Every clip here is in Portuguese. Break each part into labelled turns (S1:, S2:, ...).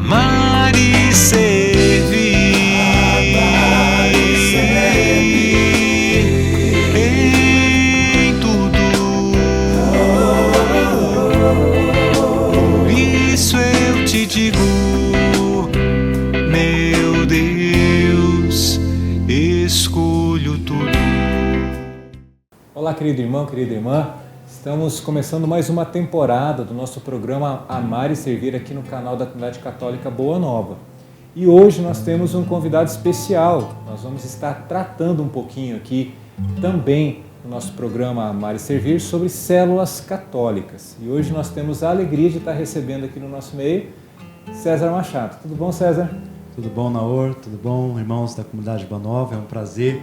S1: Amar e servir. Amar e servir em tudo. Por isso eu te digo, meu Deus, escolho tudo.
S2: Olá, querido irmão, querida irmã. Estamos começando mais uma temporada do nosso programa Amar e Servir aqui no canal da Comunidade Católica Boa Nova. E hoje nós temos um convidado especial. Nós vamos estar tratando um pouquinho aqui também no nosso programa Amar e Servir sobre células católicas. E hoje nós temos a alegria de estar recebendo aqui no nosso meio César Machado. Tudo bom, César?
S3: Tudo bom, Naor? Tudo bom, irmãos da Comunidade Boa Nova? É um prazer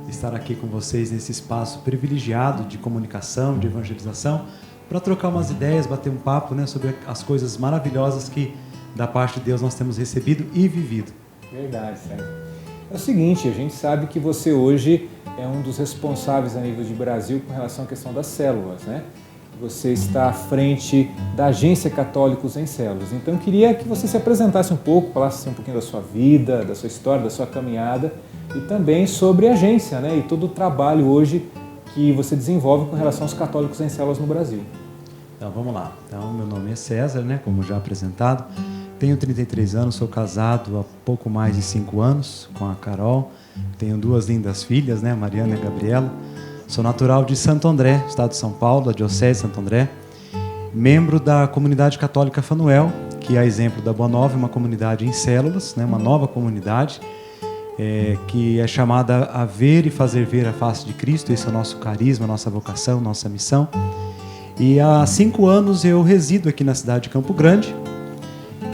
S3: estar aqui com vocês nesse espaço privilegiado de comunicação, de evangelização, para trocar umas ideias, bater um papo, né, sobre as coisas maravilhosas que da parte de Deus nós temos recebido e vivido.
S2: Verdade, César. É o seguinte, a gente sabe que você hoje é um dos responsáveis a nível de Brasil com relação à questão das células, né? Você está à frente da Agência Católicos em Células. Então eu queria que você se apresentasse um pouco, falasse um pouquinho da sua vida, da sua história, da sua caminhada e também sobre a agência, né? E todo o trabalho hoje que você desenvolve com relação aos católicos em células no Brasil.
S3: Então vamos lá. Então, meu nome é César, né? Como já apresentado. Tenho 33 anos, sou casado há pouco mais de 5 anos com a Carol. Tenho 2 lindas filhas, né? Mariana e a Gabriela. Sou natural de Santo André, estado de São Paulo, a Diocese de Santo André. Membro da Comunidade Católica Fanuel, que, a exemplo da Boa Nova, é uma comunidade em células, né? Uma nova comunidade, que é chamada a ver e fazer ver a face de Cristo. Esse é o nosso carisma, nossa vocação, nossa missão. E há 5 anos eu resido aqui na cidade de Campo Grande,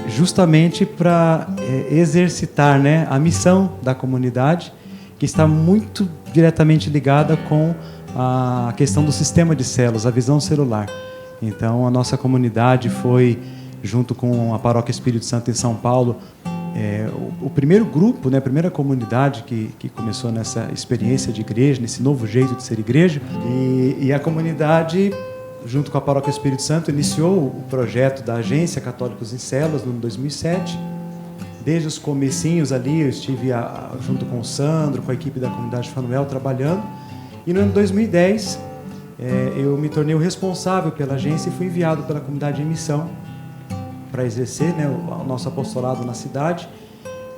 S3: justamente para exercitar, né, a missão da comunidade, que está muito diretamente ligada com a questão do sistema de células, a visão celular. Então, a nossa comunidade foi, junto com a Paróquia Espírito Santo em São Paulo, o primeiro grupo, né, a primeira comunidade que começou nessa experiência de igreja, nesse novo jeito de ser igreja. E a comunidade, junto com a Paróquia Espírito Santo, iniciou o projeto da Agência Católicos em Células no ano 2007. Desde os comecinhos ali, eu estive junto com o Sandro, com a equipe da Comunidade Fanuel, trabalhando. E no ano 2010, eu me tornei o responsável pela agência e fui enviado pela comunidade em missão para exercer, né, o nosso apostolado na cidade,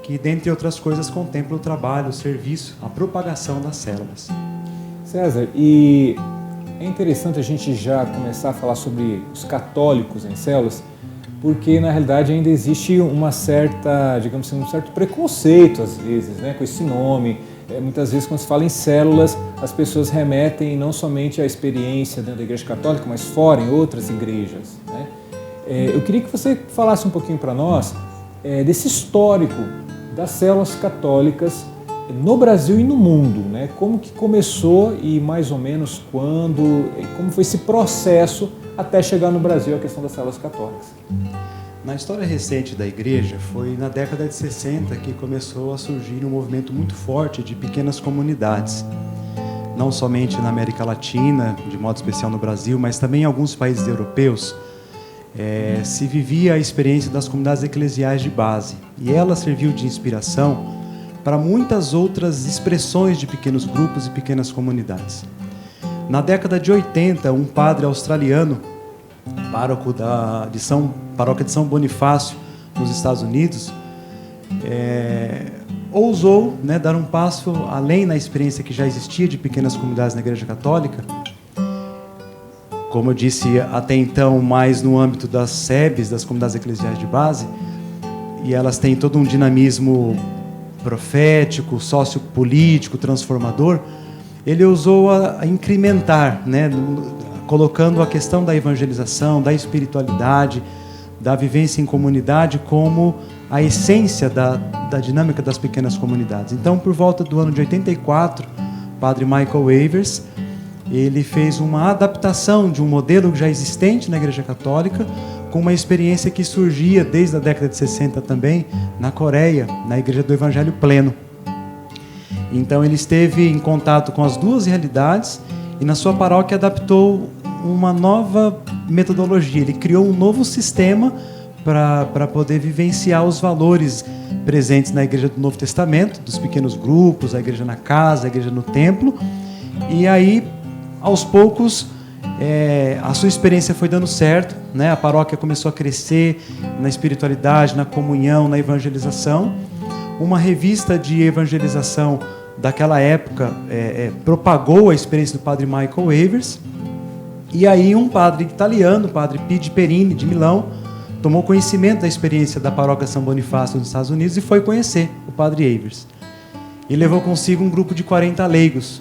S3: que, dentre outras coisas, contempla o trabalho, o serviço, a propagação das células.
S2: César, e é interessante a gente já começar a falar sobre os católicos em células, porque na realidade ainda existe uma certa, digamos assim, um certo preconceito às vezes, né, com esse nome. Muitas vezes quando se fala em células, as pessoas remetem não somente à experiência dentro da Igreja Católica, mas fora, em outras igrejas, né? Eu queria que você falasse um pouquinho para nós desse histórico das células católicas no Brasil e no mundo, né? Como que começou e mais ou menos quando, como foi esse processo até chegar no Brasil a questão das células católicas.
S3: Na história recente da igreja, foi na década de 60 que começou a surgir um movimento muito forte de pequenas comunidades. Não somente na América Latina, de modo especial no Brasil, mas também em alguns países europeus, se vivia a experiência das comunidades eclesiais de base. E ela serviu de inspiração para muitas outras expressões de pequenos grupos e pequenas comunidades. Na década de 80, um padre australiano, pároco paróquia de São Bonifácio, nos Estados Unidos, ousou, né, dar um passo além na experiência que já existia de pequenas comunidades na Igreja Católica. Como eu disse, até então, mais no âmbito das SEBs, das comunidades eclesiais de base, e elas têm todo um dinamismo profético, sociopolítico, transformador. Ele ousou a incrementar, né, colocando a questão da evangelização, da espiritualidade, da vivência em comunidade como a essência da dinâmica das pequenas comunidades. Então, por volta do ano de 84, o padre Michael Wavers, ele fez uma adaptação de um modelo já existente na Igreja Católica, com uma experiência que surgia desde a década de 60 também, na Coreia, na Igreja do Evangelho Pleno. Então ele esteve em contato com as duas realidades e na sua paróquia adaptou uma nova metodologia. Ele criou um novo sistema para poder vivenciar os valores presentes na Igreja do Novo Testamento, dos pequenos grupos, a igreja na casa, a igreja no templo. E aí, aos poucos, a sua experiência foi dando certo, né? A paróquia começou a crescer na espiritualidade, na comunhão, na evangelização. Uma revista de evangelização daquela época propagou a experiência do padre Michael Evers. E aí um padre italiano, o padre P. Perini, de Milão, tomou conhecimento da experiência da paróquia São Bonifácio nos Estados Unidos e foi conhecer o padre Evers. E levou consigo um grupo de 40 leigos.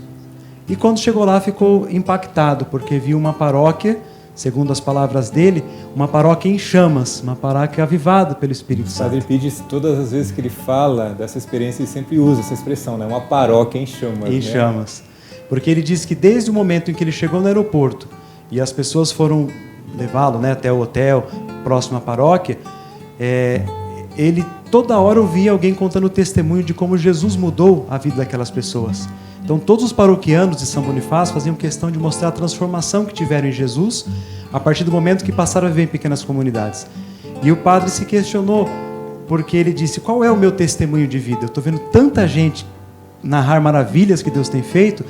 S3: E quando chegou lá ficou impactado, porque viu uma paróquia, segundo as palavras dele, uma paróquia em chamas, uma paróquia avivada pelo Espírito Santo.
S2: O padre Pide, todas as vezes que ele fala dessa experiência, ele sempre usa essa expressão, né? Uma paróquia em chamas.
S3: Em chamas. Porque ele diz que desde o momento em que ele chegou no aeroporto e as pessoas foram levá-lo, né, até o hotel próximo à paróquia, ele toda hora ouvia alguém contando o testemunho de como Jesus mudou a vida daquelas pessoas. Então todos os paroquianos de São Bonifácio faziam questão de mostrar a transformação que tiveram em Jesus a partir do momento que passaram a viver em pequenas comunidades. E o padre se questionou, porque ele disse: qual é o meu testemunho de vida? Eu estou vendo tanta gente narrar maravilhas que Deus tem feito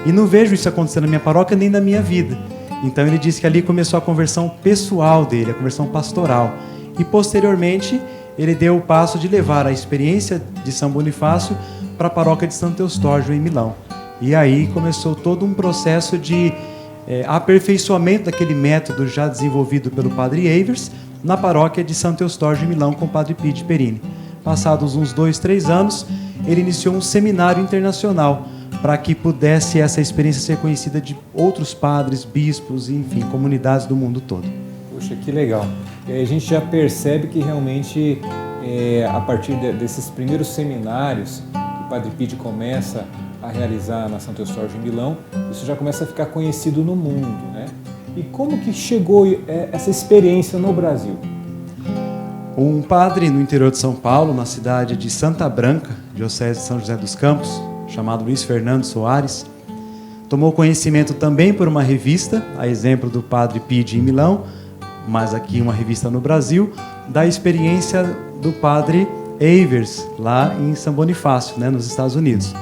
S3: e não vejo isso acontecendo na minha paróquia nem na minha vida. Então ele disse que ali começou a conversão pessoal dele, a conversão pastoral. E posteriormente ele deu o passo de levar a experiência de São Bonifácio para a paróquia de Santo Eustorgio, em Milão. E aí começou todo um processo de aperfeiçoamento daquele método já desenvolvido pelo padre Evers na paróquia de Santo Eustorgio, em Milão, com o padre P. Perini. Passados uns 2-3 anos, ele iniciou um seminário internacional para que pudesse essa experiência ser conhecida de outros padres, bispos, enfim, comunidades do mundo todo.
S2: Poxa, que legal. E aí a gente já percebe que realmente, a partir desses primeiros seminários que o padre Pide começa a realizar na Santo Eustorgio, em Milão, isso já começa a ficar conhecido no mundo, né? E como que chegou essa experiência no Brasil?
S3: Um padre no interior de São Paulo, na cidade de Santa Branca, diocese de São José dos Campos, chamado Luiz Fernando Soares, tomou conhecimento também por uma revista, a exemplo do padre Pide em Milão, mas aqui uma revista no Brasil, da experiência do padre Evers, lá em São Bonifácio, né, nos Estados Unidos.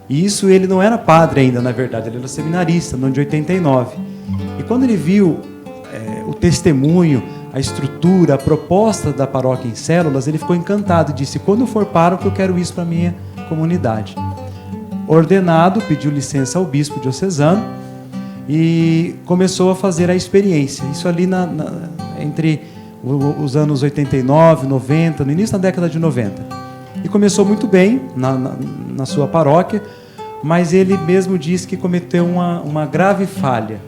S3: E isso, ele não era padre ainda, na verdade, ele era seminarista, no ano de 89. E quando ele viu o testemunho, a estrutura, a proposta da paróquia em células, ele ficou encantado e disse: quando eu for pároco, eu quero isso para a minha comunidade. Ordenado, pediu licença ao bispo diocesano e começou a fazer a experiência. Isso ali entre os anos 89, 90, no início da década de 90. E começou muito bem na sua paróquia, mas ele mesmo disse que cometeu uma grave falha.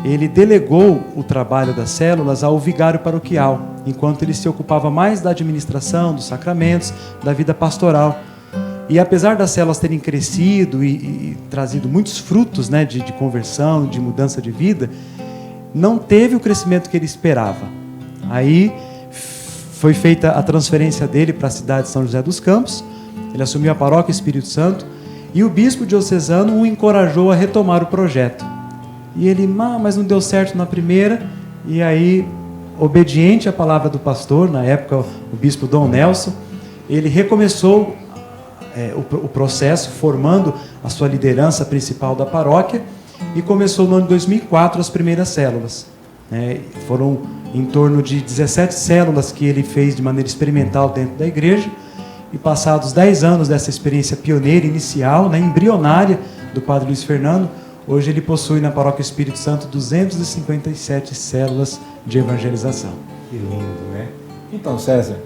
S3: Ele delegou o trabalho das células ao vigário paroquial, enquanto ele se ocupava mais da administração, dos sacramentos, da vida pastoral. E apesar das células terem crescido e trazido muitos frutos, né, de conversão, de mudança de vida, não teve o crescimento que ele esperava. Aí foi feita a transferência dele para a cidade de São José dos Campos, ele assumiu a paróquia Espírito Santo, e o bispo diocesano o encorajou a retomar o projeto. E ele, mas não deu certo na primeira, e aí, obediente à palavra do pastor, na época o bispo Dom Nelson, ele recomeçou o processo, formando a sua liderança principal da paróquia, e começou no ano de 2004 as primeiras células. Foram em torno de 17 células que ele fez de maneira experimental dentro da igreja, e passados 10 anos dessa experiência pioneira, inicial, embrionária do padre Luiz Fernando, hoje ele possui na paróquia Espírito Santo 257 células de evangelização.
S2: Que lindo, né? Então, César,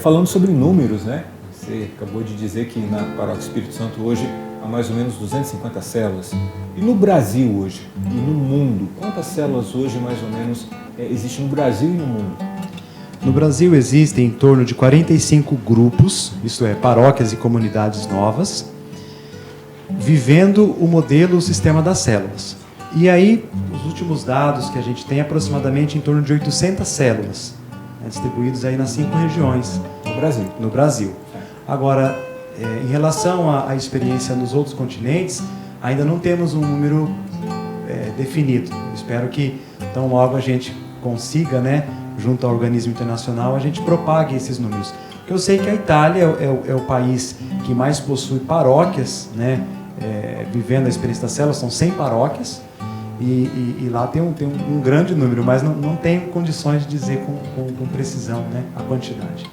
S2: falando sobre números, né? Você acabou de dizer que na paróquia Espírito Santo hoje há mais ou menos 250 células. E no Brasil hoje, e no mundo, quantas células hoje mais ou menos existem no Brasil e no mundo?
S3: No Brasil existem em torno de 45 grupos, isto é, paróquias e comunidades novas, vivendo o modelo, o sistema das células. E aí, os últimos dados que a gente tem, aproximadamente em torno de 800 células, distribuídas aí nas 5 regiões. No Brasil. Agora, em relação à experiência nos outros continentes, ainda não temos um número definido. Eu espero que, tão logo a gente consiga, junto ao organismo internacional, a gente propague esses números. Porque eu sei que a Itália é o país que mais possui paróquias, né, vivendo a experiência da célula, são 100 paróquias, e lá tem um grande número, mas não tenho condições de dizer com precisão, né, a quantidade.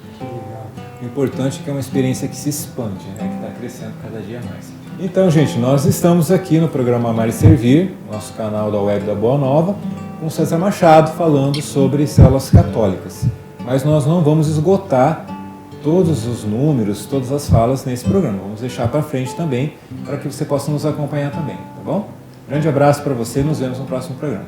S2: O importante é que é uma experiência que se expande, né, que está crescendo cada dia mais. Então, gente, nós estamos aqui no programa Amar e Servir, nosso canal da Web da Boa Nova, com César Machado falando sobre células católicas. Mas nós não vamos esgotar todos os números, todas as falas nesse programa. Vamos deixar para frente também, para que você possa nos acompanhar também, tá bom? Grande abraço para você, nos vemos no próximo programa.